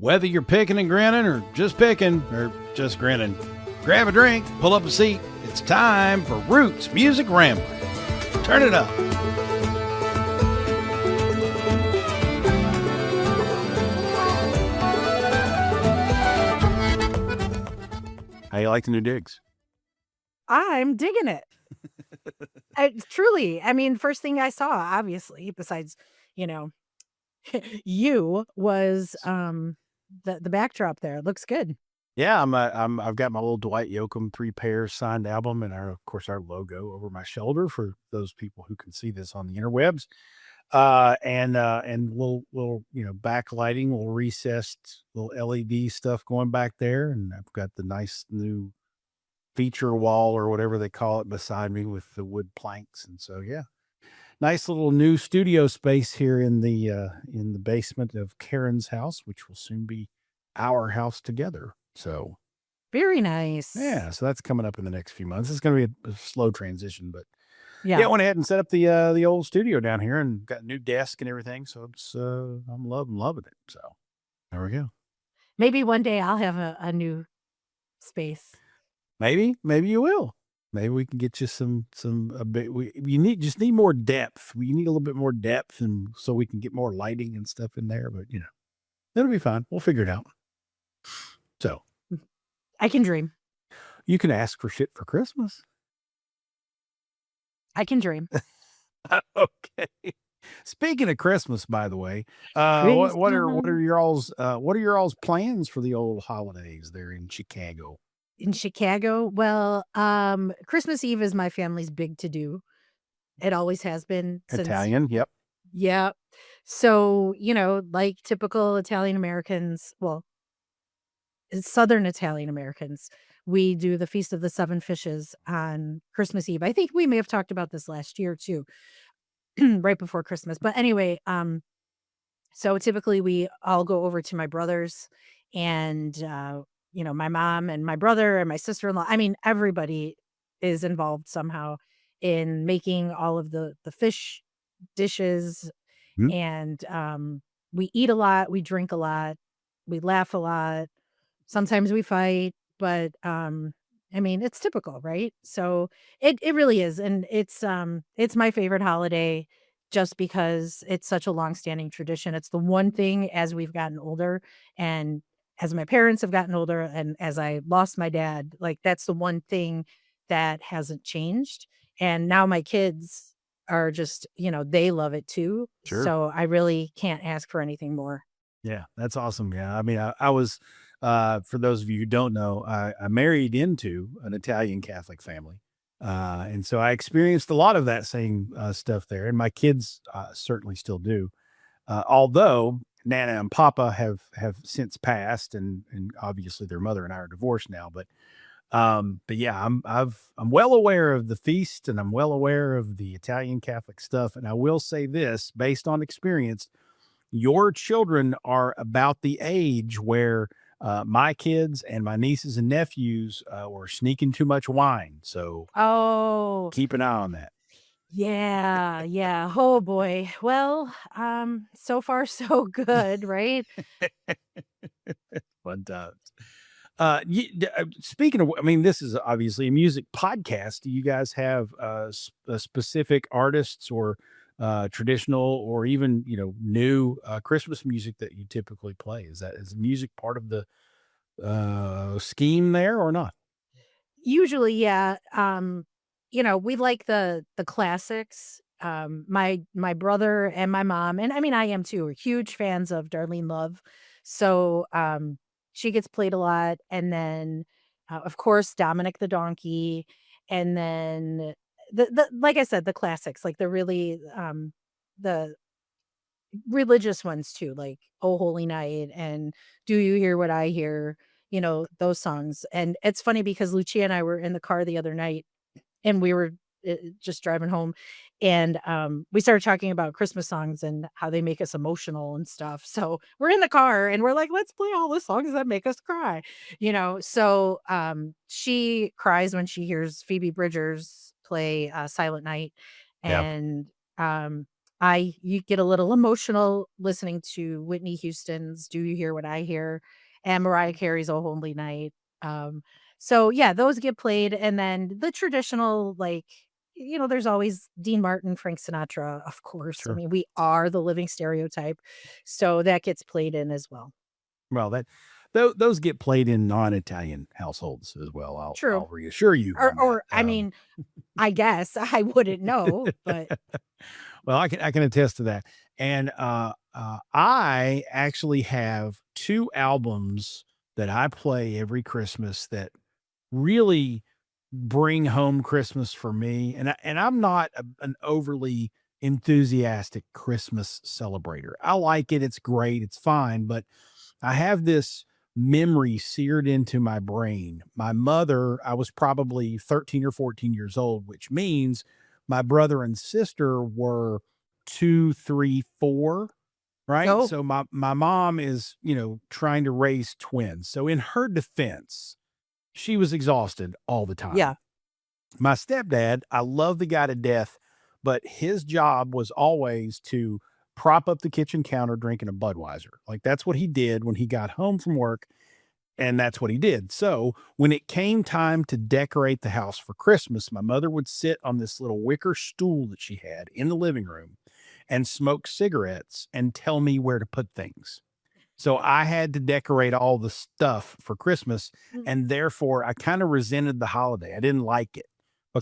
Whether you're picking and grinning or just grinning, grab a drink, pull up a seat. It's time for Roots Music Rambler. Turn it up. How you like the new digs? I'm digging it. Truly. I mean, first thing I saw, obviously, besides, you was the backdrop there. It looks good. Yeah, I've got my little Dwight Yoakam 3 Pairs signed album and of course our logo over my shoulder for those people who can see this on the interwebs. And little backlighting, little recessed little LED stuff going back there, and I've got the nice new feature wall or whatever they call it beside me with the wood planks, and so yeah. Nice little new studio space here in the basement of Karen's house, which will soon be our house together. So Very nice. yeah, so that's coming up in the next few months. It's going to be a slow transition, but Yeah. I went ahead and set up the old studio down here and got a new desk and everything. So it's I'm loving it. So there we go. Maybe one day I'll have a new space. Maybe you will. Maybe we can get you a bit. You need more depth. We need a little bit more depth, and so we can get more lighting and stuff in there. But it'll be fine. We'll figure it out. So I can dream. You can ask for shit for Christmas. I can dream. Okay. Speaking of Christmas, by the way, what are your all's plans for the old holidays there in Chicago? In Chicago, well, Christmas Eve is my family's big to do. It always has been. Italian, yep. Yeah. So, like typical Italian Americans, well, Southern Italian Americans, we do the Feast of the Seven Fishes on Christmas Eve. I think we may have talked about this last year too, right before Christmas. But anyway, so typically we all go over to my brother's and, my mom and my brother and my sister-in-law. I mean, everybody is involved somehow in making all of the fish dishes. Mm-hmm. And we eat a lot, we drink a lot, we laugh a lot. Sometimes we fight, but I mean, it's typical, right? So it really is. And it's my favorite holiday just because it's such a long-standing tradition. It's the one thing as we've gotten older and as my parents have gotten older and as I lost my dad, like that's the one thing that hasn't changed. And now my kids are just, they love it too. Sure. So I really can't ask for anything more. Yeah, that's awesome. Yeah. I mean, I was, for those of you who don't know, I married into an Italian Catholic family. And so I experienced a lot of that same stuff there. And my kids certainly still do. Although Nana and Papa have since passed, and obviously their mother and I are divorced now. But yeah, I'm well aware of the feast, and I'm well aware of the Italian Catholic stuff. And I will say this, based on experience, your children are about the age where my kids and my nieces and nephews were sneaking too much wine. So keep an eye on that. Yeah, yeah. Oh boy. Well, so far so good, right? Fun times. Speaking of, I mean, this is obviously a music podcast. Do you guys have specific artists or traditional or even new Christmas music that you typically play? Is music part of the scheme there or not? Usually, yeah. We like the classics. My brother and my mom, and I mean I am too, are huge fans of Darlene Love. So she gets played a lot. And then of course Dominic the Donkey. And then the like I said, the classics, like the really the religious ones too, like Oh Holy Night and Do You Hear What I Hear, those songs. And it's funny because Lucia and I were in the car the other night and we were just driving home and we started talking about Christmas songs and how they make us emotional and stuff. So we're in the car and we're like, let's play all the songs that make us cry, So she cries when she hears Phoebe Bridgers play Silent Night. Yep. And You get a little emotional listening to Whitney Houston's "Do You Hear What I Hear" and Mariah Carey's "Oh Holy Night." Um, so yeah, those get played, and then the traditional, like, there's always Dean Martin, Frank Sinatra, of course. I Sure. mean, we are the living stereotype, so that gets played in as well. Well, those get played in non-Italian households as well. True. I'll reassure you Or on that. or I mean, I guess I wouldn't know, but Well, I can attest to that. And I actually have 2 albums that I play every Christmas that really bring home Christmas for me. And I'm not an overly enthusiastic Christmas celebrator. I like it. It's great. It's fine. But I have this memory seared into my brain. My mother, I was probably 13 or 14 years old, which means my brother and sister were 2, 3, 4. Right. oh, So my mom is, trying to raise twins. So in her defense, she was exhausted all the yeah, time. My stepdad, I love the guy to death, but his job was always to prop up the kitchen counter drinking a Budweiser. Like that's what he did when he got home from work, and that's what he did. So when it came time to decorate the house for Christmas, my mother would sit on this little wicker stool that she had in the living room and smoke cigarettes and tell me where to put things. So I had to decorate all the stuff for Christmas, mm, and therefore I kind of resented the holiday. I didn't like it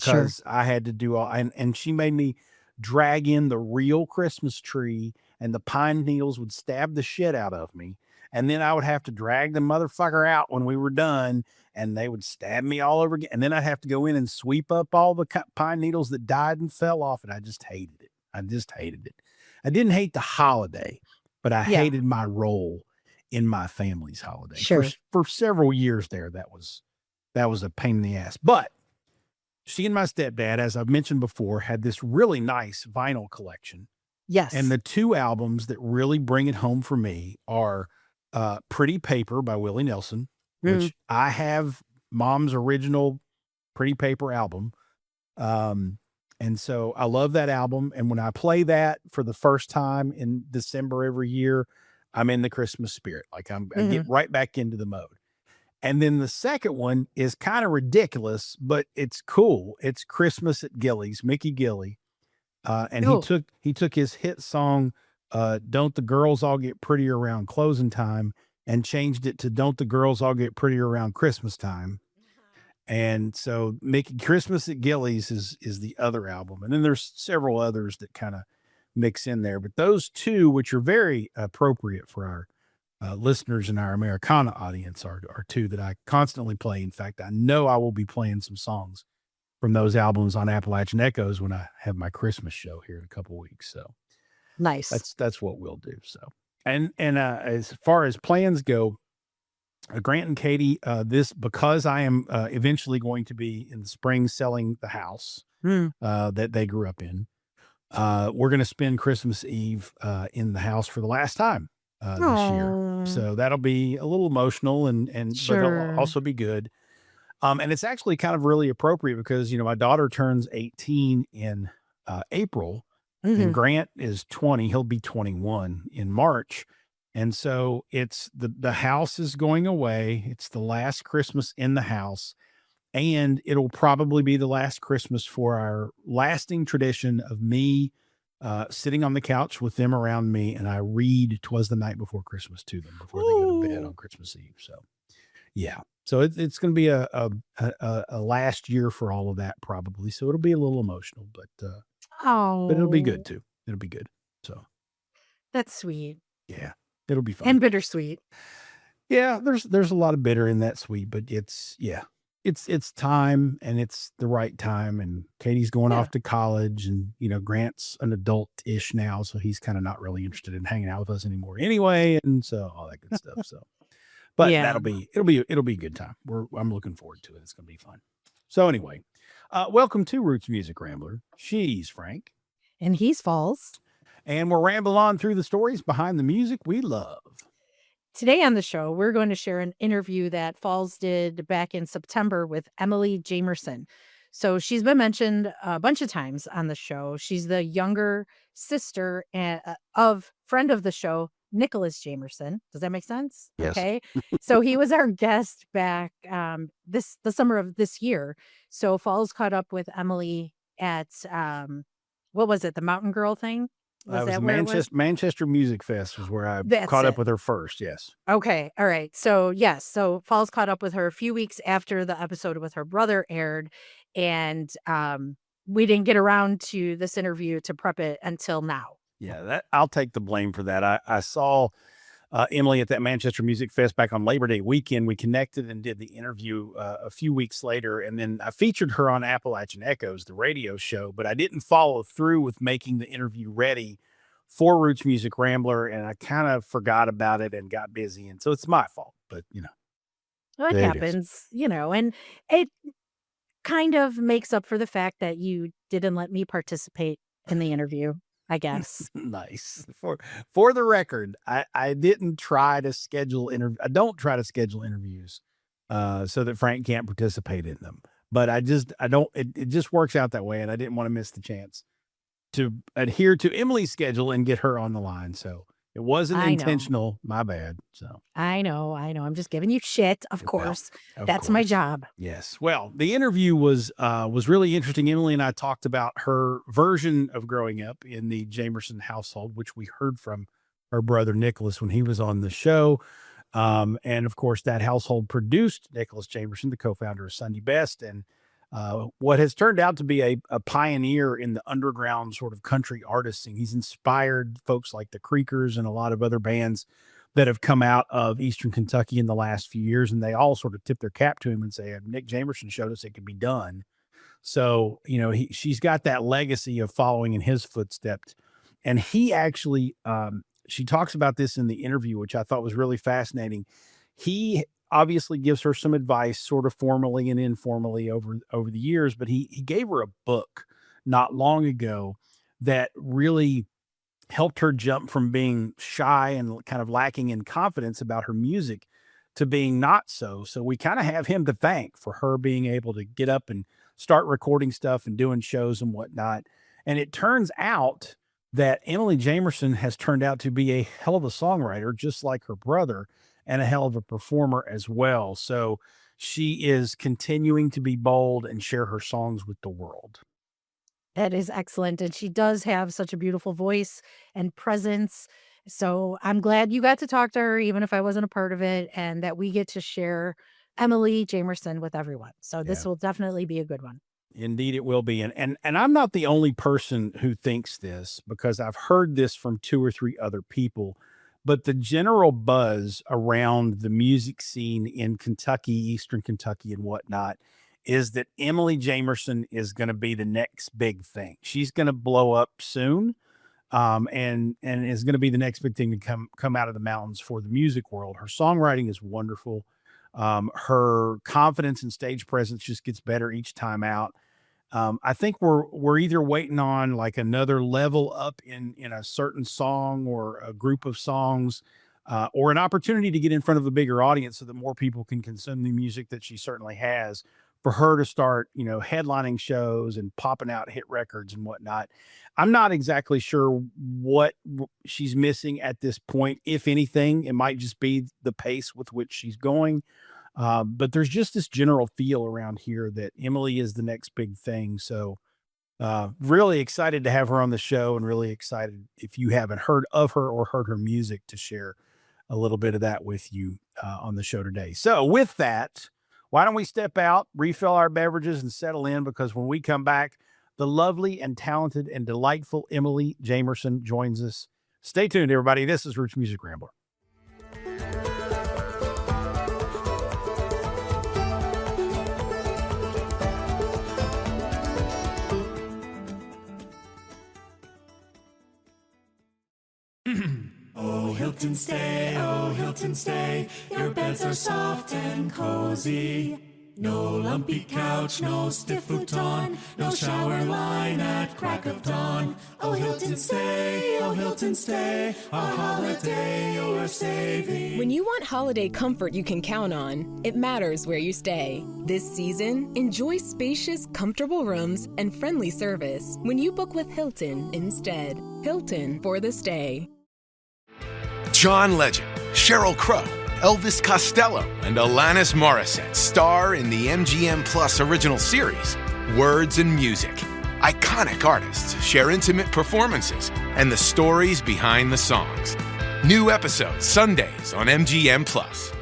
sure. because I had to do all, and she made me drag in the real Christmas tree, and the pine needles would stab the shit out of me. And then I would have to drag the motherfucker out when we were done, and they would stab me all over again. And then I'd have to go in and sweep up all the pine needles that died and fell off. And I just hated it. I just hated it. I didn't hate the holiday, but I Yeah, hated my role in my family's holiday. sure. For several years there, that was a pain in the ass. But she and my stepdad, as I've mentioned before, had this really nice vinyl collection. And Yes. the 2 albums that really bring it home for me are Pretty Paper by Willie Nelson, Mm. which I have mom's original Pretty Paper album. Um, and so I love that album. And when I play that for the first time in December every year, I'm in the Christmas spirit. Like I get Mhm. right back into the mode. And then the second one is kind of ridiculous, but it's cool. It's Christmas at Gillies, Mickey Gilly. And Oh, he took his hit song, Don't the Girls All Get Prettier Around Closing Time, and changed it to Don't the Girls All Get Prettier Around Christmas Time. And so Mickey Christmas at Gillies is the other album. And then there's several others that kind of mix in there. But those 2, which are very appropriate for our listeners in our Americana audience, are 2 that I constantly play. In fact, I know I will be playing some songs from those albums on Appalachian Echoes when I have my Christmas show here in a couple weeks. So nice. that's what we'll do. So and as far as plans go, Grant and Katie, this because I am eventually going to be in the spring selling the house Mm. that they grew up in. We're going to spend Christmas Eve in the house for the last time this year. Oh, So that'll be a little emotional but it'll sure. also be good. And it's actually kind of really appropriate because, my daughter turns 18 in April and Mhm. Grant is 20. He'll be 21 in March. And so it's the house is going away. It's the last Christmas in the house. And it'll probably be the last Christmas for our lasting tradition of me sitting on the couch with them around me. And I read "'Twas the Night Before Christmas" to them before they go to bed Ooh. on Christmas Eve. So yeah. So it's going to be a last year for all of that probably. So it'll be a little emotional, but it'll be good Oh, too. It'll be good. So that's sweet yeah, it'll be fun. and bittersweet. Yeah, there's a lot of bitter in that sweet, but it's time and it's the right time. And Katie's going Yeah. off to college, and Grant's an adult-ish now, so he's kind of not really interested in hanging out with us anymore anyway, and so all that good stuff. So but Yeah. it'll be a good time. I'm looking forward to it. It's gonna be fun. So anyway, welcome to Roots Music Rambler. She's Frank, And he's falls. and we're rambling on through the stories behind the music we love. Today on the show, we're going to share an interview that Falls did back in September with Emily Jamerson. So she's been mentioned a bunch of times on the show. She's the younger sister of friend of the show, Nicholas Jamerson. Does that make sense? Yes. Okay. So he was our guest back the summer of this year. So Falls caught up with Emily at what was it, the Mountain Girl thing? Was It was that the where it was? Manchester Music Fest was where I That's caught up it. with her first. Yes. Okay. All right. So, yes. So, Falls caught up with her a few weeks after the episode with her brother aired. And we didn't get around to this interview to prep it until now. Yeah, that I'll take the blame for that. I saw Emily at that Manchester Music Fest back on Labor Day weekend. We connected and did the interview a few weeks later, and then I featured her on Appalachian Echoes, the radio show. But I didn't follow through with making the interview ready for Roots Music Rambler, and I kind of forgot about it and got busy, and so it's my fault. But Well, it there it is. happens, and it kind of makes up for the fact that you didn't let me participate in the interview, I guess. Nice. For the record, I didn't try to schedule interview. I don't try to schedule interviews so that Frank can't participate in them. But I don't it just works out that way, and I didn't want to miss the chance to adhere to Emily's schedule and get her on the line. So it wasn't I know. intentional. My bad. So I know. I know. I'm just giving you shit, of well, course. of That's my course. job. Yes. Well, the interview was really interesting. Emily and I talked about her version of growing up in the Jamerson household, which we heard from her brother Nicholas when he was on the show. And of course, that household produced Nicholas Jamerson, the co-founder of Sunday Best, and what has turned out to be a pioneer in the underground sort of country artist scene. He's inspired folks like the Creekers and a lot of other bands that have come out of Eastern Kentucky in the last few years, and they all sort of tip their cap to him and say, Nick Jamerson showed us it could be done. So, she's got that legacy of following in his footsteps. And he actually, she talks about this in the interview, which I thought was really fascinating. He obviously gives her some advice, sort of formally and informally over the years, but he gave her a book not long ago that really helped her jump from being shy and kind of lacking in confidence about her music to being not so. So we kind of have him to thank for her being able to get up and start recording stuff and doing shows and whatnot. And it turns out that Emily Jamerson has turned out to be a hell of a songwriter, just like her brother, and a hell of a performer as well. So she is continuing to be bold and share her songs with the world. That is excellent, and she does have such a beautiful voice and presence, so I'm glad you got to talk to her even if I wasn't a part of it, and that we get to share Emily Jamerson with everyone, so this Yeah. will definitely be a good one. Indeed, it will be. And I'm not the only person who thinks this because I've heard this from two or three other people. But the general buzz around the music scene in Kentucky, Eastern Kentucky, and whatnot is that Emily Jamerson is going to be the next big thing. She's going to blow up soon, and is going to be the next big thing to come out of the mountains for the music world. Her songwriting is wonderful. Her confidence and stage presence just gets better each time out. I think we're either waiting on like another level up in a certain song or a group of songs, or an opportunity to get in front of a bigger audience so that more people can consume the music that she certainly has. For her to start, headlining shows and popping out hit records and whatnot. I'm not exactly sure what she's missing at this point. If anything, it might just be the pace with which she's going. But there's just this general feel around here that Emily is the next big thing. So, really excited to have her on the show and really excited if you haven't heard of her or heard her music to share a little bit of that with you on the show today. So, with that, why don't we step out, refill our beverages, and settle in? Because when we come back, the lovely and talented and delightful Emily Jamerson joins us. Stay tuned, everybody. This is Roots Music Rambler. Oh, Hilton, stay. Your beds are soft and cozy. No lumpy couch, no stiff futon, no shower line at crack of dawn. Oh, Hilton stay, a holiday you're saving. When you want holiday comfort you can count on, it matters where you stay. This season, enjoy spacious, comfortable rooms and friendly service when you book with Hilton instead. Hilton for the stay. John Legend, Sheryl Crow, Elvis Costello, and Alanis Morissette star in the MGM Plus original series, Words and Music. Iconic artists share intimate performances and the stories behind the songs. New episodes Sundays on MGM Plus.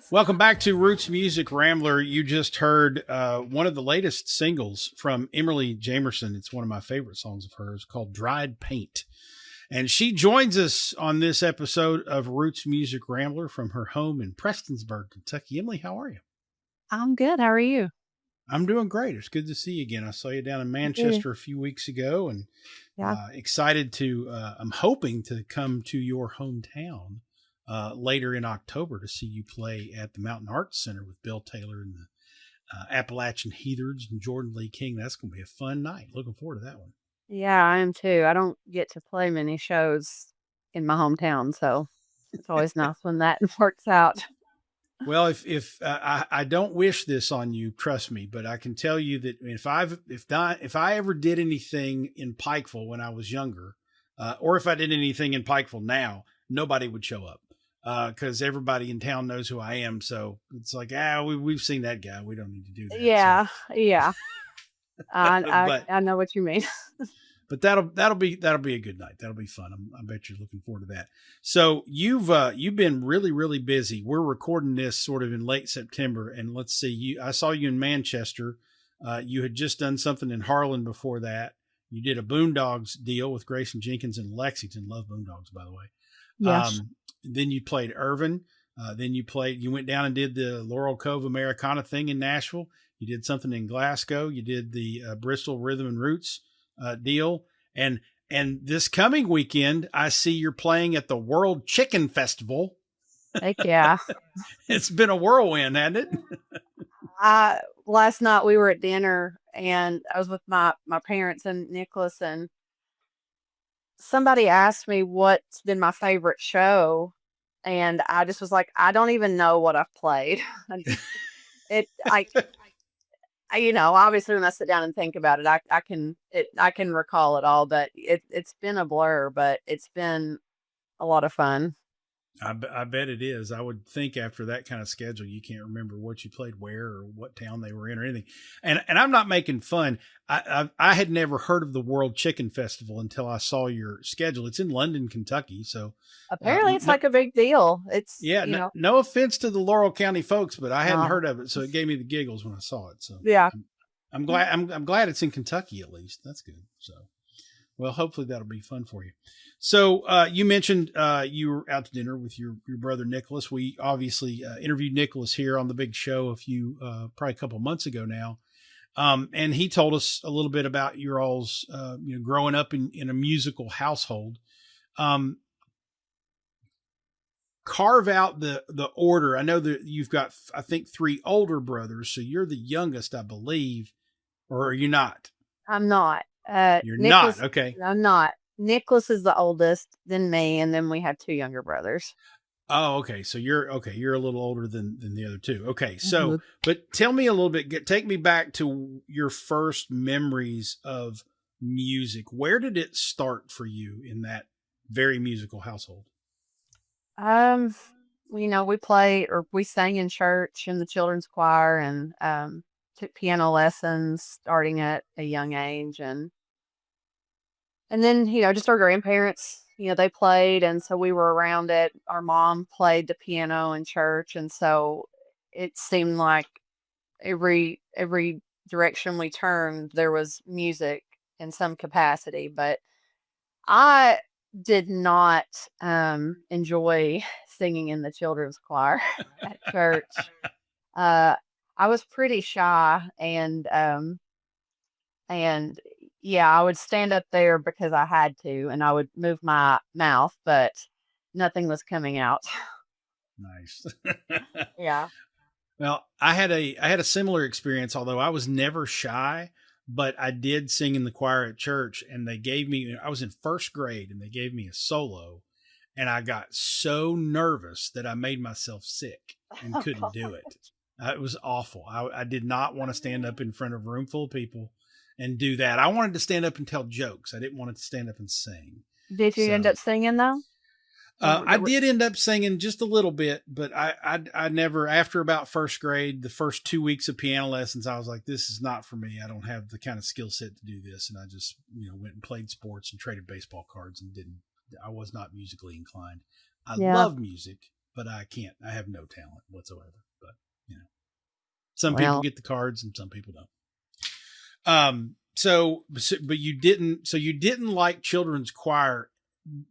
Welcome back to Roots Music Rambler. You just heard one of the latest singles from Emily Jamerson. It's one of my favorite songs of hers called Dried Paint. And she joins us on this episode of Roots Music Rambler from her home in Prestonsburg, Kentucky. Emily, how are you? I'm good. How are you? I'm doing great. It's good to see you again. I saw you down in Manchester a few weeks ago and excited to, I'm hoping to come to your hometown later in October to see you play at the Mountain Arts Center with Bill Taylor and the Appalachian Heathards and Jordan Lee King. That's going to be a fun night. Looking forward to that one. Yeah, I am too. I don't get to play many shows in my hometown, so it's always nice when that works out. Well, if I don't wish this on you, trust me, but I can tell you that if I ever did anything in Pikeville when I was younger, or if I did anything in Pikeville now, nobody would show up. Because everybody in town knows who I am, so it's like, we've seen that guy. We don't need to do that. Yeah, so. yeah. I know what you mean. But that'll be a good night. That'll be fun. I bet you're looking forward to that. So you've been really, really busy. We're recording this sort of in late September, and let's see. I saw you in Manchester. You had just done something in Harlan before that. You did a Boondogs deal with Grayson Jenkins in Lexington. Love Boondogs, by the way. Yes. Then you played Irvin. Then you went down and did the Laurel Cove Americana thing in Nashville. You did something in Glasgow. You did the Bristol Rhythm and Roots deal. And this coming weekend, I see you're playing at the World Chicken Festival. Heck yeah. It's been a whirlwind, hasn't it? Last night we were at dinner and I was with my parents and Nicholas, and somebody asked me what's been my favorite show, and I just was like, I don't even know what I've played. Obviously when I sit down and think about it, I can recall it all, but it's been a blur, but it's been a lot of fun. I bet it is. I would think after that kind of schedule, you can't remember what you played where or what town they were in or anything. And I'm not making fun. I had never heard of the World Chicken Festival until I saw your schedule. It's in London, Kentucky. So apparently it's like a big deal. It's no offense to the Laurel County folks, but I hadn't heard of it, so it gave me the giggles when I saw it. So yeah, I'm glad. I'm glad it's in Kentucky at least. That's good. So. Well, hopefully that'll be fun for you. So you mentioned you were out to dinner with your brother Nicholas. We obviously interviewed Nicholas here on the big show probably a couple months ago now, and he told us a little bit about your all's growing up in a musical household. Carve out the order. I know that you've got, I think, 3 older brothers, so you're the youngest, I believe, or are you not? I'm not. You're Nicholas, not okay. I'm not. Nicholas is the oldest, then me, and then we have 2 younger brothers. Oh, okay. So you're okay. You're a little older than the other two. Okay. So, Mhm. but tell me a little bit. Take me back to your first memories of music. Where did it start for you in that very musical household? Um, we sang in church in the children's choir and took piano lessons starting at a young age and then, just our grandparents, they played and so we were around it. Our mom played the piano in church and so it seemed like every direction we turned there was music in some capacity, but I did not enjoy singing in the children's choir at church. Uh, I was pretty shy and yeah, I would stand up there because I had to and I would move my mouth, but nothing was coming out. Nice. Yeah. Well, I had a similar experience, although I was never shy, but I did sing in the choir at church, and they gave me. I was in first grade, and they gave me a solo, and I got so nervous that I made myself sick and Oh couldn't God. do it. It was awful. I did not want to stand up in front of a room full of people and do that. I wanted to stand up and tell jokes. I didn't want to stand up and sing. Did you end So up singing though? I did end up singing just a little bit, but I never, after about first grade, the first 2 weeks of piano lessons, I was like, this is not for me. I don't have the kind of skill set to do this. And I just, went and played sports and traded baseball cards and I was not musically inclined. I Yeah. love music, but I have no talent whatsoever. But, some people Well, get the cards and some people don't. But you didn't like children's choir.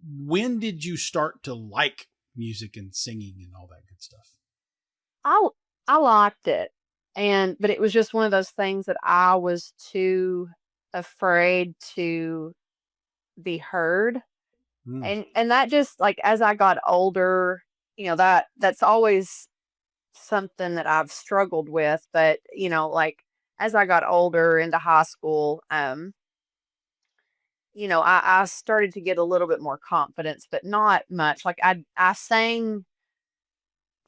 When did you start to like music and singing and all that good stuff? I I liked it, but it was just one of those things that I was too afraid to be heard, Mm. and that just like as I got older, that's always something that I've struggled with, but like as I got older into high school, I started to get a little bit more confidence, but not much. Like I sang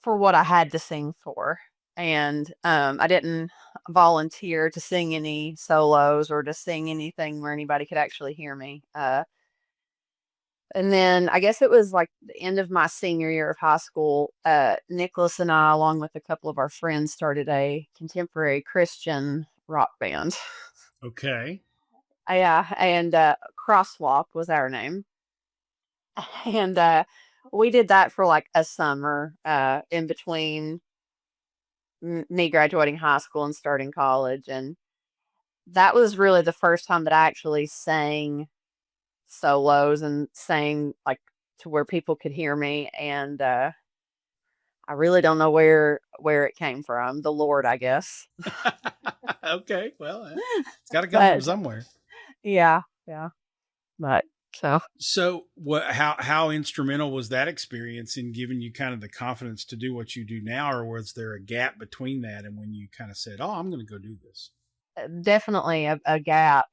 for what I had to sing for. And I didn't volunteer to sing any solos or to sing anything where anybody could actually hear me. And then I guess it was like the end of my senior year of high school. Nicholas and I, along with a couple of our friends, started a contemporary Christian rock band. Okay. Yeah, and Crosswalk was our name. And we did that for like a summer in between me graduating high school and starting college. And that was really the first time that I actually sang solos and sang like to where people could hear me. And I really don't know where it came from. The Lord, I guess. Okay. Well, it's got to come from But somewhere. yeah, yeah. But so So, how instrumental was that experience in giving you kind of the confidence to do what you do now, or was there a gap between that and when you kind of said, "Oh, I'm going to go do this"? definitely a gap.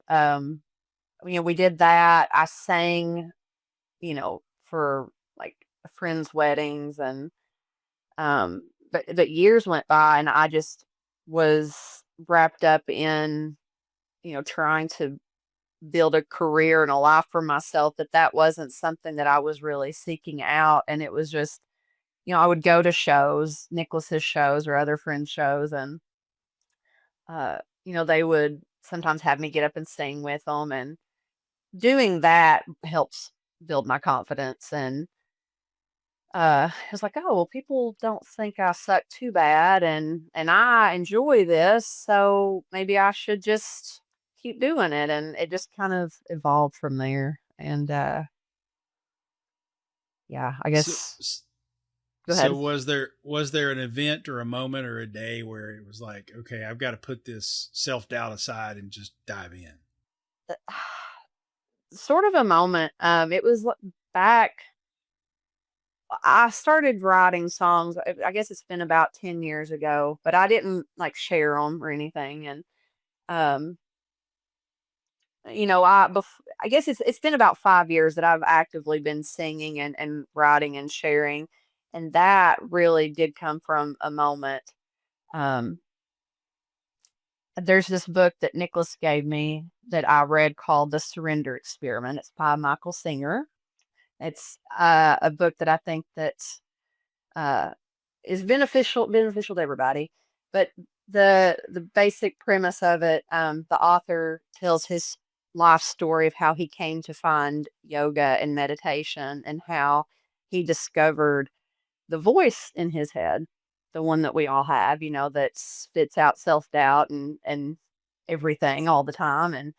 We did that. I sang, for like friends' weddings and but years went by and I just was wrapped up in, trying to build a career and a life for myself that wasn't something that I was really seeking out. And it was just, I would go to shows, Nicholas's shows or other friends' shows, and they would sometimes have me get up and sing with them, and doing that helps build my confidence. And it was like, oh well, people don't think I suck too bad, and I enjoy this, so maybe I should just keep doing it. And it just kind of evolved from there. And yeah, I So, guess go so ahead. was there an event or a moment or a day where it was like, okay, I've got to put this self doubt aside and just dive in? Sort of a moment. It was back. I started writing songs. I guess it's been about 10 years ago, but I didn't like share them or anything. And um, I guess it's been about 5 years that I've actively been singing and writing and sharing. And that really did come from a moment. There's this book that Nicholas gave me that I read called The Surrender Experiment. It's by Michael Singer. It's a book that I think that is beneficial to everybody. But the basic premise of it, the author tells his life story of how he came to find yoga and meditation and how he discovered the voice in his head, the one that we all have, that spits out self-doubt and everything all the time. And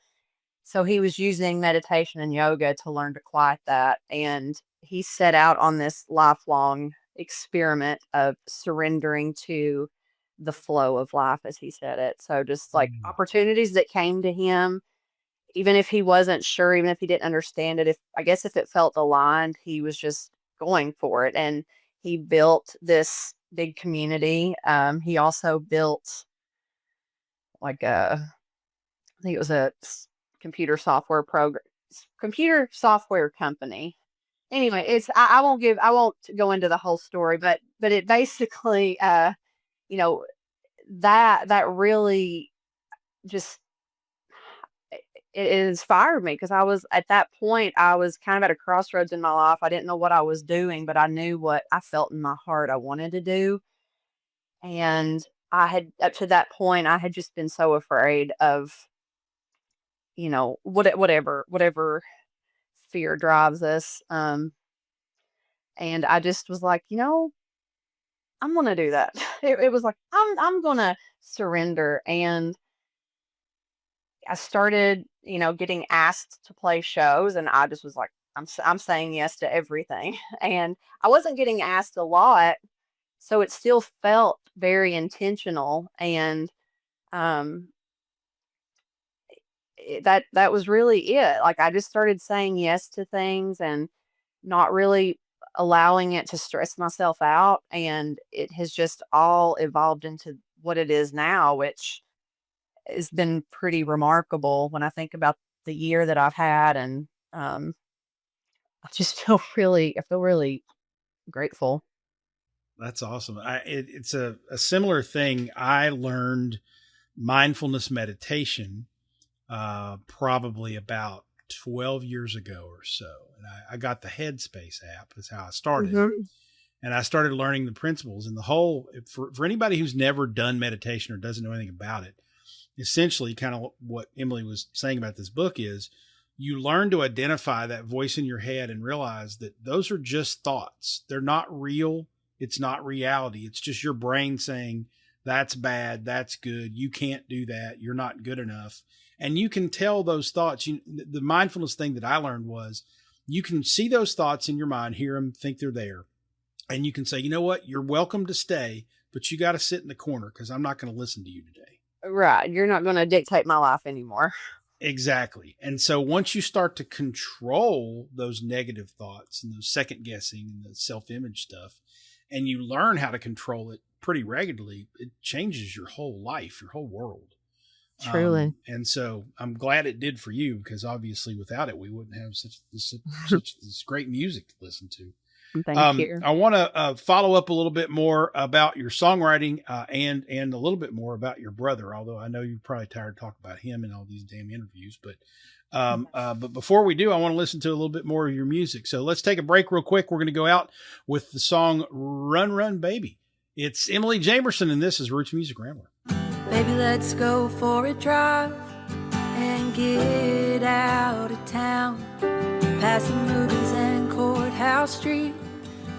so he was using meditation and yoga to learn to quiet that. And he set out on this lifelong experiment of surrendering to the flow of life, as he said it. So just like opportunities that came to him, even if he wasn't sure, even if he didn't understand it, if it felt aligned, he was just going for it. And he built this big community. He also built I think it was a computer software company. Anyway, I won't go into the whole story, but it basically, that really just, it inspired me, because I was at that point, I was kind of at a crossroads in my life. I didn't know what I was doing, but I knew what I felt in my heart I wanted to do. And up to that point, I had just been so afraid of, whatever fear drives us. And I just was like, I'm going to do that. It was like, I'm going to surrender. And I started, getting asked to play shows, and I just was like, I'm saying yes to everything. And I wasn't getting asked a lot, so it still felt very intentional. And that was really it. Like, I just started saying yes to things and not really allowing it to stress myself out. And it has just all evolved into what it is now, which has been pretty remarkable when I think about the year that I've had. And I just feel really grateful. That's awesome. It's a similar thing. I learned mindfulness meditation probably about 12 years ago or so. And I got the Headspace app. That's how I started. Mm-hmm. And I started learning the principles, and the whole, for anybody who's never done meditation or doesn't know anything about it, essentially kind of what Emily was saying about this book is you learn to identify that voice in your head and realize that those are just thoughts. They're not real. It's not reality. It's just your brain saying, that's bad. That's good. You can't do that. You're not good enough. And you can tell those thoughts. The mindfulness thing that I learned was you can see those thoughts in your mind, hear them, think they're there. And you can say, you know what? You're welcome to stay, but you got to sit in the corner because I'm not going to listen to you today. Right. You're not going to dictate my life anymore. Exactly. And so once you start to control those negative thoughts and those second guessing and the self-image stuff, and you learn how to control it pretty regularly, it changes your whole life, your whole world. Truly. And so I'm glad it did for you, because obviously without it, we wouldn't have such this great music to listen to. Thank you. I want to follow up a little bit more about your songwriting and a little bit more about your brother, although I know you're probably tired of talking about him in all these damn interviews. But before we do, I want to listen to a little bit more of your music. So let's take a break real quick. We're going to go out with the song Run, Run, Baby. It's Emily Jamerson, and this is Roots Music Rambler. Baby, let's go for a drive and get out of town. Past the movies and Courthouse Street,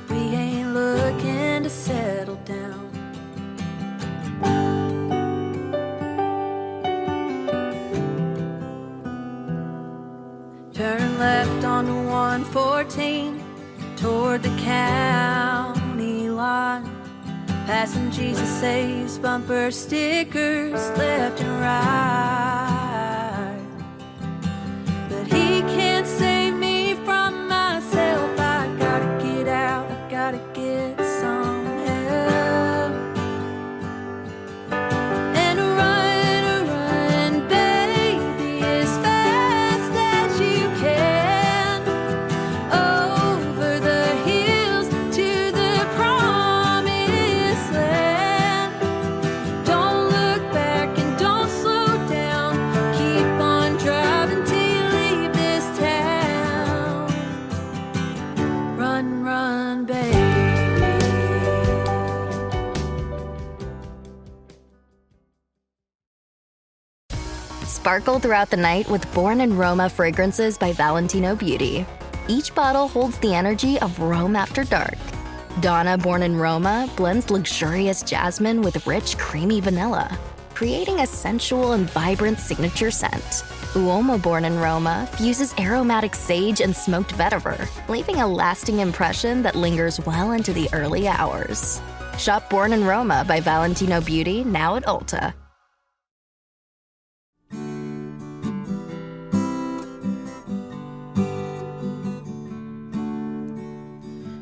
we ain't looking to settle down. Turn left onto 114 toward the county line. Passing Jesus Saves bumper stickers left and right. But he can't save me from myself. I gotta get out, I gotta get some help. And run, baby, as fast as you can. Over the hills to the promised Sparkle throughout the night with Born in Roma fragrances by Valentino Beauty. Each bottle holds the energy of Rome after dark. Donna Born in Roma blends luxurious jasmine with rich, creamy vanilla, creating a sensual and vibrant signature scent. Uomo Born in Roma fuses aromatic sage and smoked vetiver, leaving a lasting impression that lingers well into the early hours. Shop Born in Roma by Valentino Beauty now at Ulta.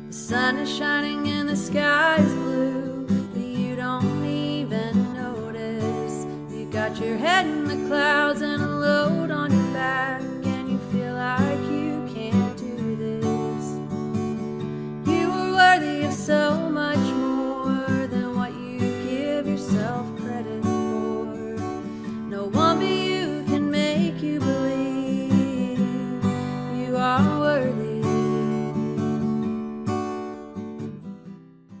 The sun is shining and the sky is blue, but you don't even notice. You got your head in the clouds and a load on your back, and you feel like you can't do this. You are worthy of so much more than what you give yourself credit for. No one but you can make you believe you are worthy.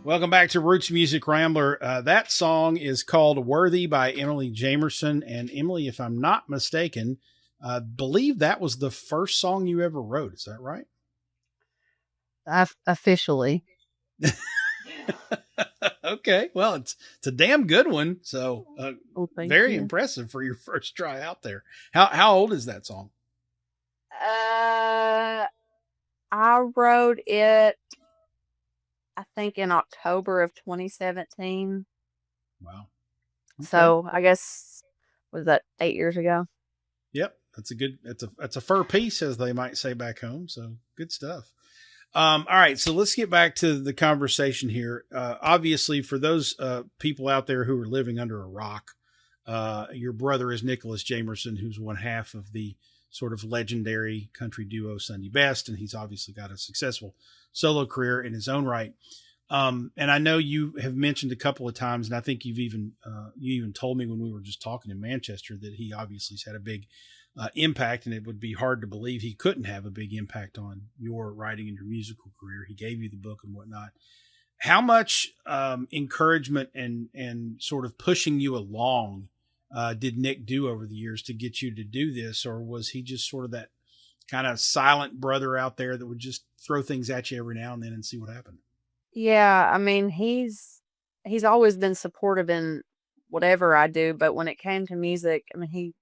Welcome back to Roots Music Rambler. That song is called Worthy by Emily Jamerson. And Emily, if I'm not mistaken, I believe that was the first song you ever wrote. Is that right? Officially. Okay. Well, it's a damn good one. So Thank very you. impressive for your first try out there. How old is that song? I wrote it, I think, in October of 2017. Wow. Okay. So I guess, was that 8 years ago? Yep. That's a fur piece, as they might say back home. So good stuff. All right. So let's get back to the conversation here. Obviously, for those people out there who are living under a rock, your brother is Nicholas Jamerson, who's one half of the sort of legendary country duo Sunday Best. And he's obviously got a successful solo career in his own right. And I know you have mentioned a couple of times, and I think you even told me when we were just talking in Manchester that he obviously has had a big impact, and it would be hard to believe he couldn't have a big impact on your writing and your musical career. He gave you the book and whatnot. How much encouragement and sort of pushing you along did Nick do over the years to get you to do this? Or was he just sort of that kind of silent brother out there that would just throw things at you every now and then and see what happened? Yeah, I mean, he's always been supportive in whatever I do, but when it came to music, I mean,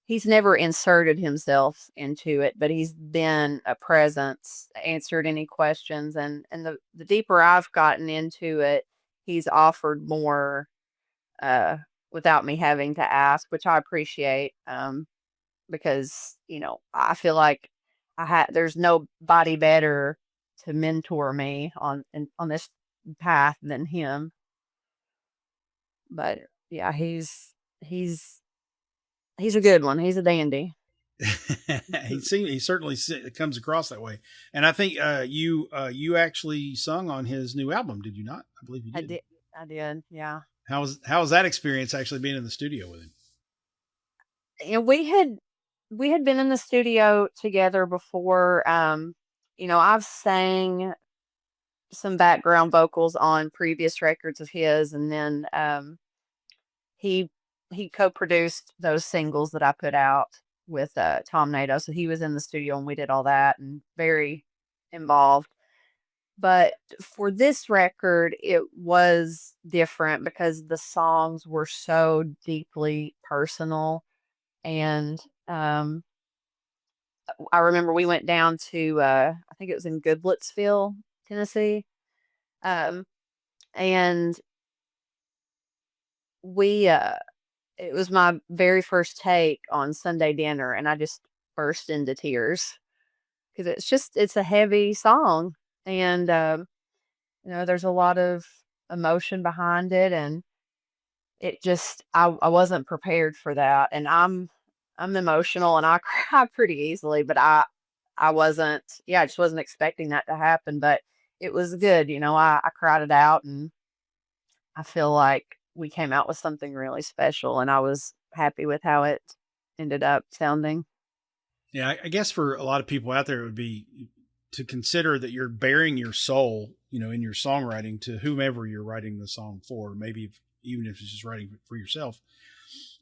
he's never inserted himself into it, but he's been a presence, answered any questions, and the deeper I've gotten into it, he's offered more without me having to ask, which I appreciate, because I feel like there's nobody better to mentor me on this path than him. But yeah, he's a good one. He's a dandy. He certainly comes across that way. And I think you actually sung on his new album, did you not? I believe you did. I did. Yeah. How was that experience actually being in the studio with him? And we had been in the studio together before. I've sang some background vocals on previous records of his, and then he co-produced those singles that I put out with Tom Nato. So he was in the studio and we did all that, and very involved. But for this record, it was different because the songs were so deeply personal. And I remember we went down to, I think it was in Goodlettsville, Tennessee. And it was my very first take on Sunday Dinner, and I just burst into tears because it's a heavy song, and there's a lot of emotion behind it, and it just I wasn't prepared for that, and I'm emotional and I cry pretty easily, but I just wasn't expecting that to happen, but it was good. I cried it out, and I feel like we came out with something really special, and I was happy with how it ended up sounding. Yeah, I guess for a lot of people out there, it would be to consider that you're bearing your soul, in your songwriting to whomever you're writing the song for, maybe even if it's just writing for yourself.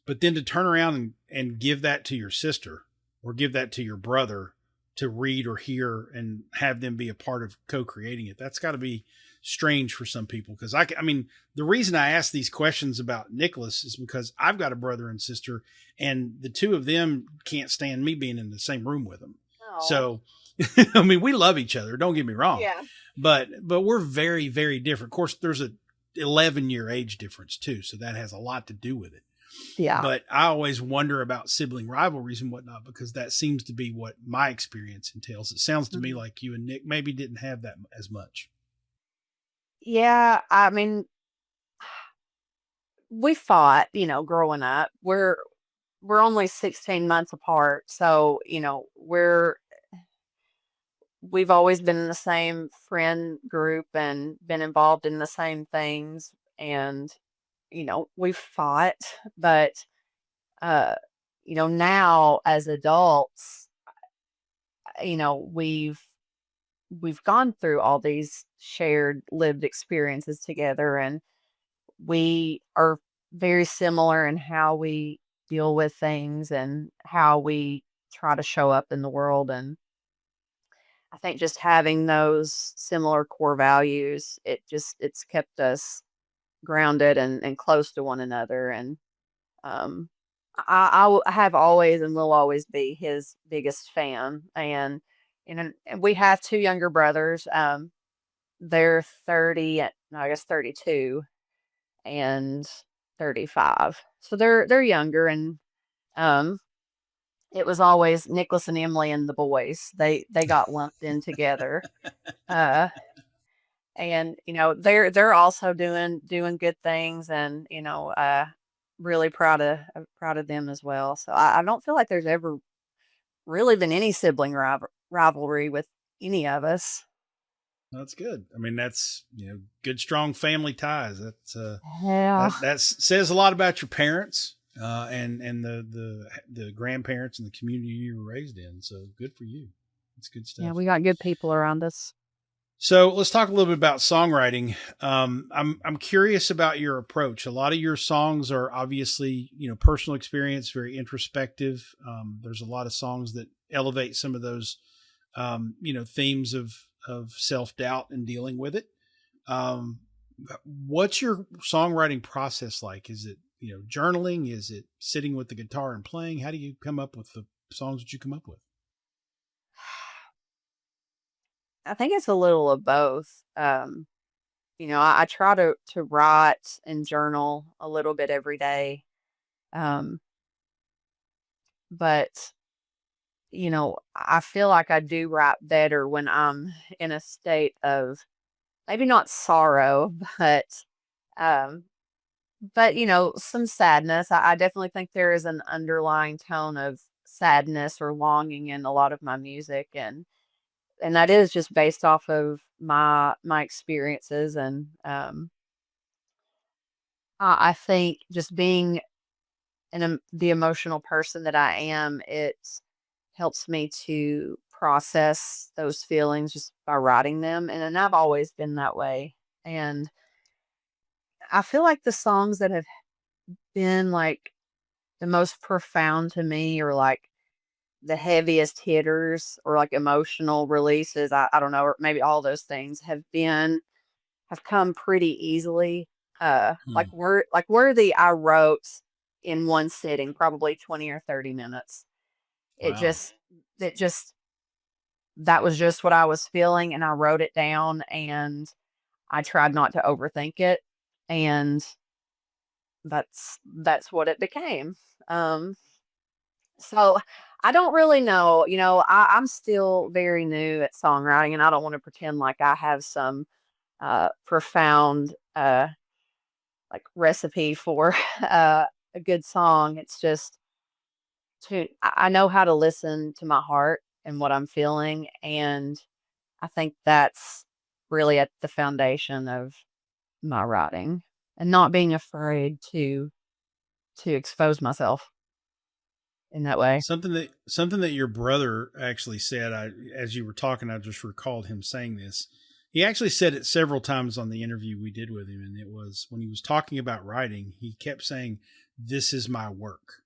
but then to turn around and give that to your sister or give that to your brother to read or hear and have them be a part of co-creating it, that's got to be strange for some people. Because I mean, the reason I ask these questions about Nicholas is because I've got a brother and sister, and the two of them can't stand me being in the same room with them. Oh. So, I mean, we love each other. Don't get me wrong. Yeah. But we're very, very different. Of course, there's a 11-year age difference too, so that has a lot to do with it. Yeah. But I always wonder about sibling rivalries and whatnot, because that seems to be what my experience entails. It sounds to me like you and Nick maybe didn't have that as much. Yeah, I mean, we fought, growing up. We're only 16 months apart, so we've always been in the same friend group and been involved in the same things, and we've fought, but now as adults, we've gone through all these shared lived experiences together, and we are very similar in how we deal with things and how we try to show up in the world. And I think just having those similar core values, it's kept us grounded and close to one another. And I have always and will always be his biggest fan. And and we have two younger brothers. They're 30, no, I guess 32 and 35. So they're younger, and it was always Nicholas and Emily and the boys. They got lumped in together. And they're also doing good things, and really proud of them as well. So I don't feel like there's ever really been any sibling rivalry with any of us. That's good. I mean, that's, good, strong family ties. That's, Yeah. that says a lot about your parents, and the grandparents and the community you were raised in. So good for you. It's good stuff. Yeah, we got good people around us. So let's talk a little bit about songwriting. I'm curious about your approach. A lot of your songs are obviously, personal experience, very introspective. There's a lot of songs that elevate some of those, themes of self-doubt and dealing with it. What's your songwriting process like? Is it, journaling? Is it sitting with the guitar and playing? How do you come up with the songs that you come up with? I think it's a little of both. I try to write and journal a little bit every day. But I feel like I do write better when I'm in a state of maybe not sorrow, um, some sadness. I definitely think there is an underlying tone of sadness or longing in a lot of my music, and that is just based off of my experiences. And I think just being the emotional person that I am, it helps me to process those feelings just by writing them. And I've always been that way. And I feel like the songs that have been like the most profound to me, or like the heaviest hitters, or like emotional releases, I don't know, or maybe all those things have come pretty easily. Like Worthy, I wrote in one sitting, probably 20 or 30 minutes. It Wow. just that was just what I was feeling, and I wrote it down, and I tried not to overthink it, and that's what it became. So I don't really know. I'm still very new at songwriting, and I don't want to pretend like I have some profound like recipe for a good song. It's just I know how to listen to my heart and what I'm feeling, and I think that's really at the foundation of my writing, and not being afraid to expose myself in that way. Something that your brother actually said, as you were talking, I just recalled him saying this. He actually said it several times on the interview we did with him. And it was when he was talking about writing, he kept saying, this is my work.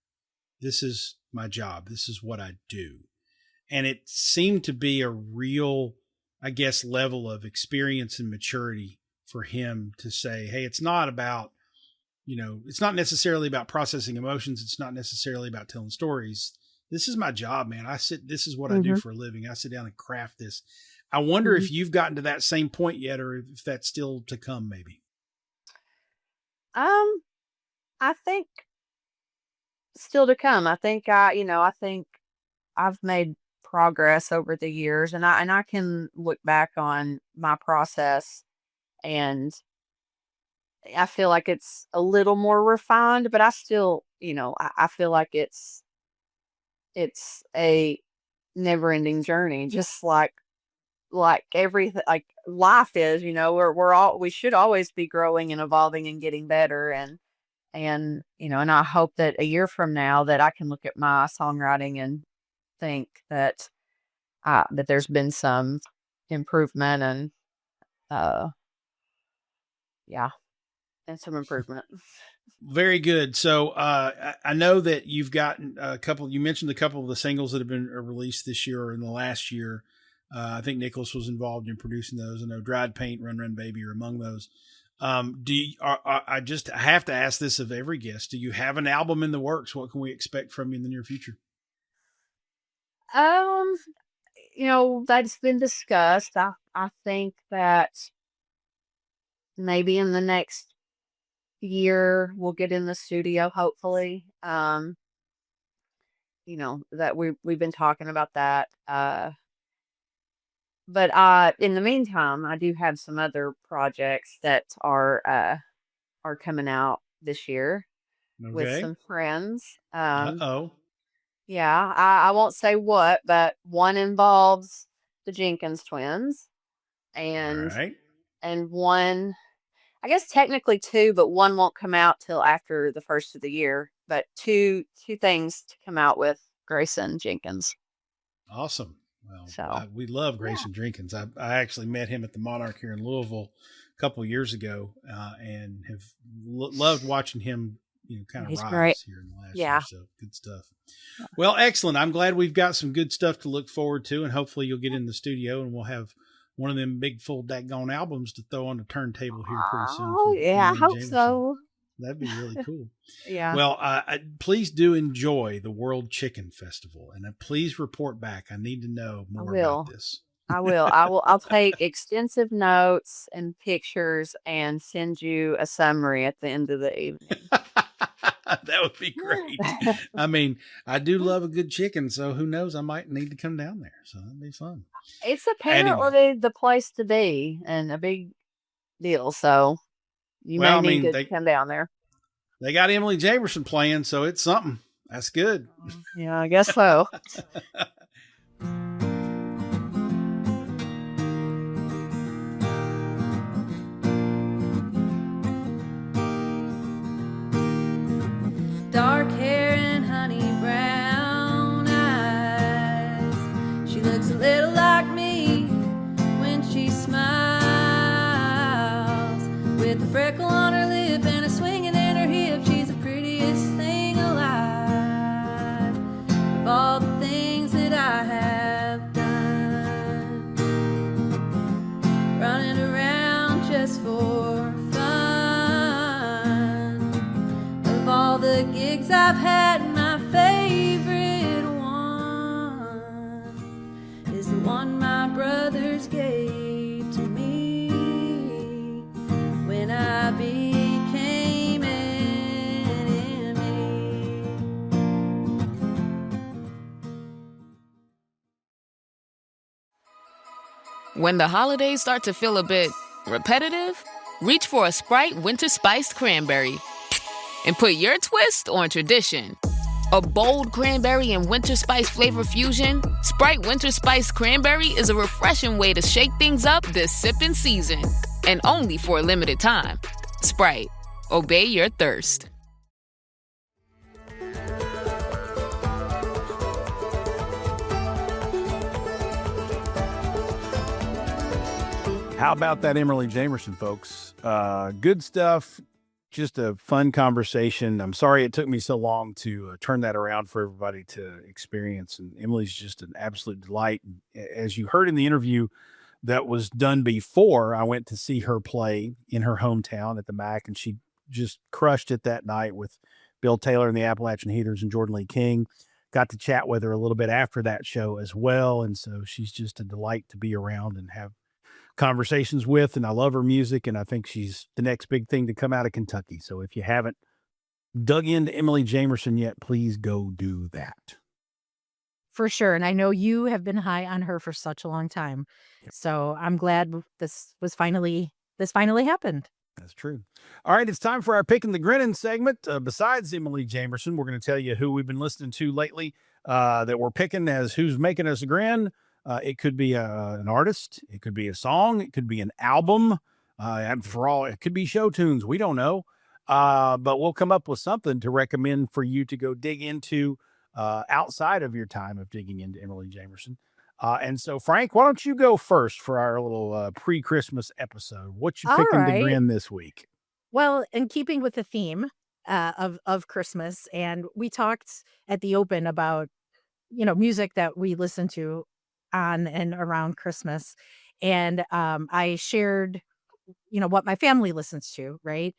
This is my job. This is what I do. And it seemed to be a real, I guess, level of experience and maturity for him to say, hey, it's not about, it's not necessarily about processing emotions. It's not necessarily about telling stories. This is my job, man. This is what I do for a living. I sit down and craft this. I wonder if you've gotten to that same point yet, or if that's still to come, maybe. I think still to come. I think I've made progress over the years, and I can look back on my process, and I feel like it's a little more refined, but I still, I feel like it's a never-ending journey, just like everything, like life is. We should always be growing and evolving and getting better, and I hope that a year from now that I can look at my songwriting and think that there's been some improvement, and and some improvement. Very good. So I know that you've gotten you mentioned a couple of the singles that have been released this year or in the last year. I think Nicholas was involved in producing those. I know Dried Paint, Run Run Baby are among those. I have to ask this of every guest. Do you have an album in the works? What can we expect from you in the near future? That's been discussed. I think that maybe in the next year we'll get in the studio, hopefully. That we've been talking about that. But in the meantime, I do have some other projects that are coming out this year with some friends. Yeah, I won't say what, but one involves the Jenkins twins, and one, I guess technically two, but one won't come out till after the first of the year. But two things to come out with Grayson Jenkins. Awesome. Well, we love Grayson Jenkins. I actually met him at the Monarch here in Louisville a couple of years ago, and have loved watching him, kind of He's rise great. here in the last year. So good stuff. Well, excellent. I'm glad we've got some good stuff to look forward to, and hopefully you'll get in the studio and we'll have one of them big full daggone albums to throw on the turntable here pretty soon. Oh yeah, I hope so. That'd be really cool. Yeah. Well, please do enjoy the World Chicken Festival, and please report back. I need to know more about this. I will. I'll take extensive notes and pictures and send you a summary at the end of the evening. That would be great. I mean, I do love a good chicken, so who knows? I might need to come down there. So that'd be fun. It's apparently the place to be and a big deal. So you may need to come down there. They got Emily Jamerson playing, so it's something. That's good. Yeah, I guess so. Dark hair and honey brown eyes. She looks a little like me when she smiles. With a freckle on her lip and a swinging in her hip, she's the prettiest thing alive. Of all the things that I have done, running around just for all the gigs I've had, my favorite one is the one my brothers gave to me when I became an enemy. When the holidays start to feel a bit repetitive, reach for a Sprite Winter Spiced Cranberry and put your twist on tradition. A bold cranberry and winter spice flavor fusion, Sprite Winter Spiced Cranberry is a refreshing way to shake things up this sipping season. And only for a limited time. Sprite, obey your thirst. How about that Emily Jamerson, folks? Good stuff. just a fun conversation. I'm sorry it took me so long to turn that around for everybody to experience. And Emily's just an absolute delight. As you heard in the interview that was done before, I went to see her play in her hometown at the MAC, and she just crushed it that night with Bill Taylor and the Appalachian Heaters and Jordan Lee King. Got to chat with her a little bit after that show as well. And so she's just a delight to be around and have conversations with. And I love her music. And I think she's the next big thing to come out of Kentucky. So if you haven't dug into Emily Jamerson yet, please go do that. For sure. And I know you have been high on her for such a long time. Yep. So I'm glad this finally happened. That's true. All right, it's time for our Picking the Grinning segment. Besides Emily Jamerson, we're going to tell you who we've been listening to lately that we're picking as who's making us grin. It could be an artist. It could be a song. It could be an album. And for all, it could be show tunes. We don't know. But we'll come up with something to recommend for you to go dig into outside of your time of digging into Emily Jamerson. And so, Frank, why don't you go first for our little pre-Christmas episode? What you All picking to right. grin this week? Well, in keeping with the theme of Christmas, and we talked at the open about music that we listen to on and around Christmas, and I shared what my family listens to, right?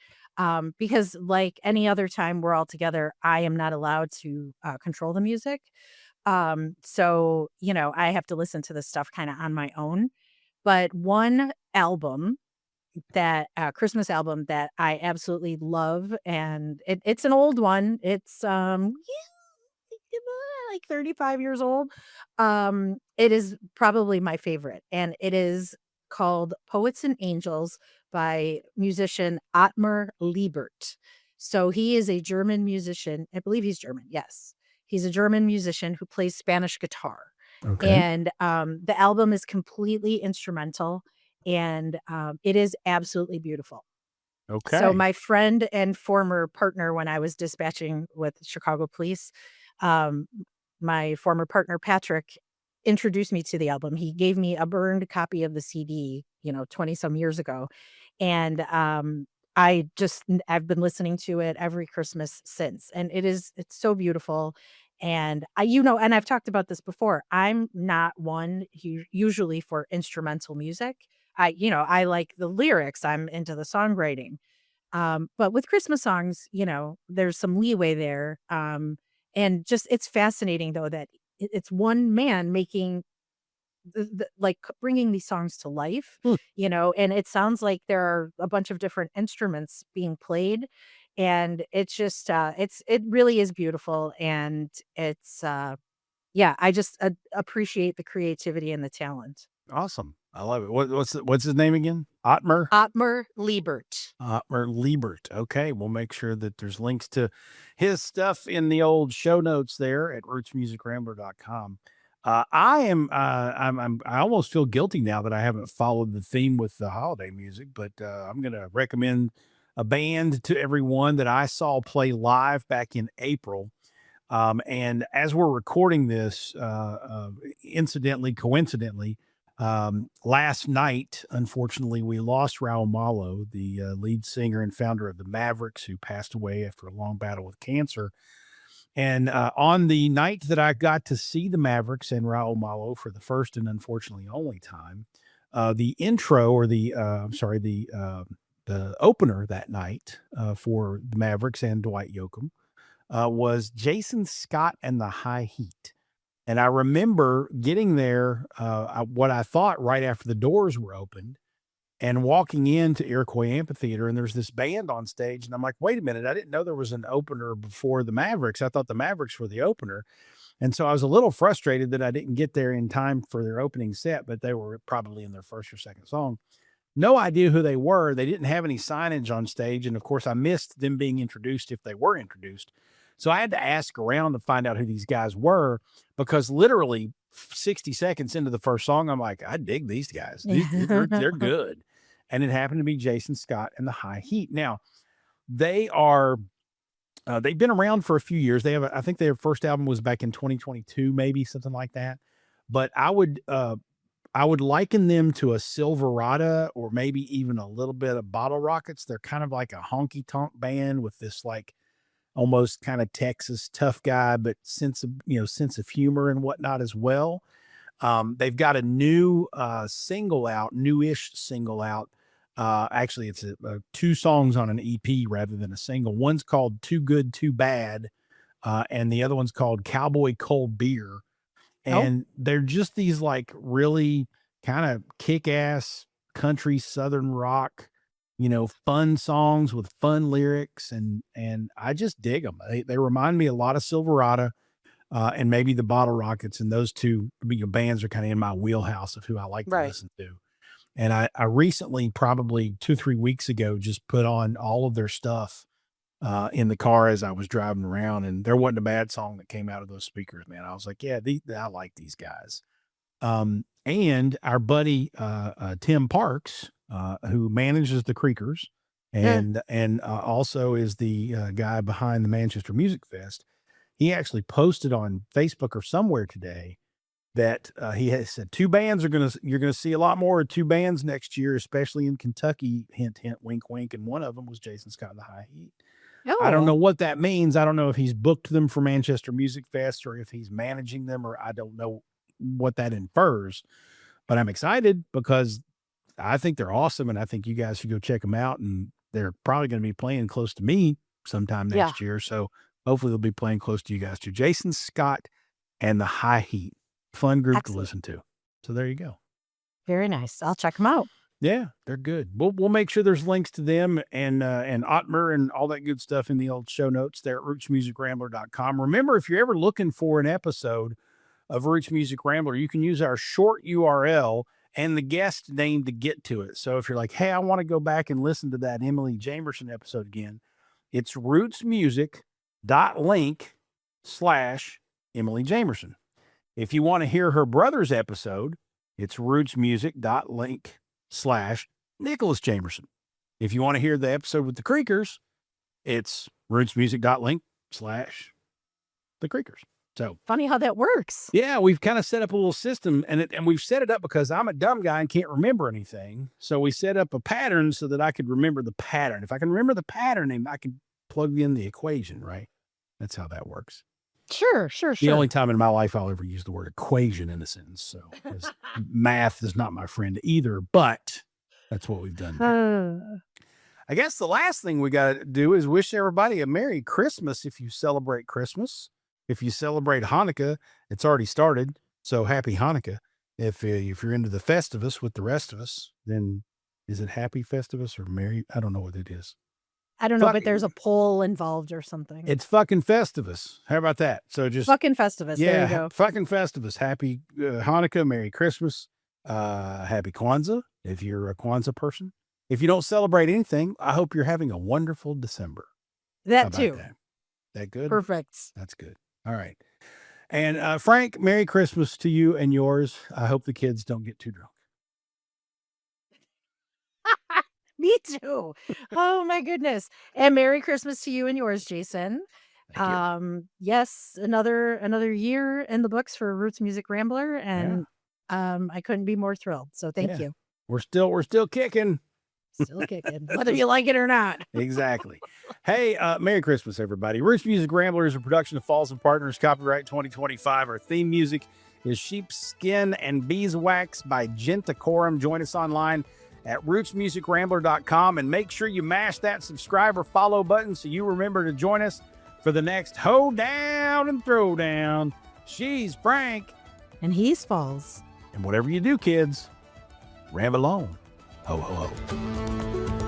Because like any other time we're all together, I am not allowed to control the music. So I have to listen to this stuff kind of on my own. But one album that Christmas album that I absolutely love, and it's an old one. It's like 35 years old. It is probably my favorite, and it is called Poets and Angels by musician Ottmar Liebert. So he is a German musician. I believe he's German. Yes. He's a German musician who plays Spanish guitar. Okay. And the album is completely instrumental, and it is absolutely beautiful. Okay. So my friend and former partner when I was dispatching with Chicago police, my former partner, Patrick, introduced me to the album. He gave me a burned copy of the CD, 20 some years ago. And I've been listening to it every Christmas since. And it's so beautiful. And and I've talked about this before. I'm not one usually for instrumental music. I like the lyrics. I'm into the songwriting. But with Christmas songs, there's some leeway there. And just, it's fascinating though, that it's one man making like bringing these songs to life, and it sounds like there are a bunch of different instruments being played, and it's just, it really is beautiful. And it's, I just appreciate the creativity and the talent. Awesome. I love it. What's his name again? Ottmar? Ottmar Liebert. Ottmar Liebert. Okay. We'll make sure that there's links to his stuff in the old show notes there at rootsmusicrambler.com. I almost feel guilty now that I haven't followed the theme with the holiday music, but I'm going to recommend a band to everyone that I saw play live back in April. And as we're recording this, coincidentally, last night, unfortunately, we lost Raul Malo, the lead singer and founder of the Mavericks, who passed away after a long battle with cancer. And on the night that I got to see the Mavericks and Raul Malo for the first and unfortunately only time, the intro or the opener that night for the Mavericks and Dwight Yoakam was Jason Scott and the High Heat. And I remember getting there, what I thought right after the doors were opened, and walking into Iroquois Amphitheater, and there's this band on stage, and I'm like, wait a minute, I didn't know there was an opener before the Mavericks. I thought the Mavericks were the opener. And so I was a little frustrated that I didn't get there in time for their opening set, but they were probably in their first or second song. No idea who they were. They didn't have any signage on stage. And of course, I missed them being introduced if they were introduced. So I had to ask around to find out who these guys were, because literally 60 seconds into the first song, I'm like, I dig these guys. They're good. And it happened to be Jason Scott and the High Heat. Now, they've been around for a few years. I think their first album was back in 2022, maybe something like that. But I would I would liken them to a Silverado or maybe even a little bit of Bottle Rockets. They're kind of like a honky tonk band with this like almost kind of Texas tough guy, but sense of humor and whatnot as well. They've got a new newish single out. Actually, it's two songs on an EP rather than a single. One's called Too Good, Too Bad, and the other one's called Cowboy Cold Beer. And they're just these like really kind of kick-ass country Southern rock, fun songs with fun lyrics. And I just dig them. They remind me a lot of Silverado. And maybe the Bottle Rockets, and those two bands are kind of in my wheelhouse of who I like to listen to. And I recently, probably 2-3 weeks ago, just put on all of their stuff in the car as I was driving around, and there wasn't a bad song that came out of those speakers, man. I was like, yeah, I like these guys. And our buddy Tim Parks, who manages the Creekers and also is the guy behind the Manchester Music Fest. He actually posted on Facebook or somewhere today that he has said you're going to see a lot more of two bands next year, especially in Kentucky, hint, hint, wink, wink. And one of them was Jason Scott and the High Heat. I don't know what that means. I don't know if he's booked them for Manchester Music Fest or if he's managing them, or I don't know what that infers, but I'm excited because I think they're awesome. And I think you guys should go check them out, and they're probably going to be playing close to me sometime next year. So hopefully they'll be playing close to you guys too. Jason Scott and the High Heat. Fun group to listen to. So there you go. Very nice. I'll check them out. Yeah, they're good. We'll make sure there's links to them and Otmer and all that good stuff in the old show notes there at rootsmusicrambler.com. Remember, if you're ever looking for an episode of Roots Music Rambler, you can use our short URL and the guest name to get to it. So if you're like, hey, I want to go back and listen to that Emily Jamerson episode again, it's rootsmusic.link/Emily Jamerson. If you want to hear her brother's episode, it's rootsmusic.link/Nicholas Jamerson. If you want to hear the episode with the Creekers, it's rootsmusic.link/the Creekers. So funny how that works. Yeah, we've kind of set up a little system, and we've set it up because I'm a dumb guy and can't remember anything. So we set up a pattern so that I could remember the pattern. If I can remember the pattern, I can plug in the equation, right? That's how that works. Sure. The only time in my life I'll ever use the word equation in a sentence. So math is not my friend either, but that's what we've done. I guess the last thing we got to do is wish everybody a Merry Christmas if you celebrate Christmas. If you celebrate Hanukkah, it's already started. So happy Hanukkah. If you're into the Festivus with the rest of us, then is it Happy Festivus or Merry? I don't know what it is. I don't know, but there's a poll involved or something. It's fucking Festivus. How about that? So just fucking Festivus. Yeah, there you go. Fucking Festivus. Happy Hanukkah, Merry Christmas, Happy Kwanzaa if you're a Kwanzaa person. If you don't celebrate anything, I hope you're having a wonderful December. That too. That good? Perfect. That's good. All right. And Frank, Merry Christmas to you and yours. I hope the kids don't get too drunk. Me too. Oh my goodness. And Merry Christmas to you and yours, Jason. Yes, another year in the books for Roots Music Rambler, and I couldn't be more thrilled. So thank you. We're still kicking. Still kicking, whether you like it or not. Exactly. Hey, Merry Christmas, everybody. Roots Music Rambler is a production of Falls and Partners, copyright 2025. Our theme music is Sheepskin and Beeswax by Gentacorum. Join us online at rootsmusicrambler.com, and make sure you mash that subscribe or follow button so you remember to join us for the next Hoe-Down and Throwdown. She's Frank. And he's Falls. And whatever you do, kids, ramble on. Ho, ho, ho.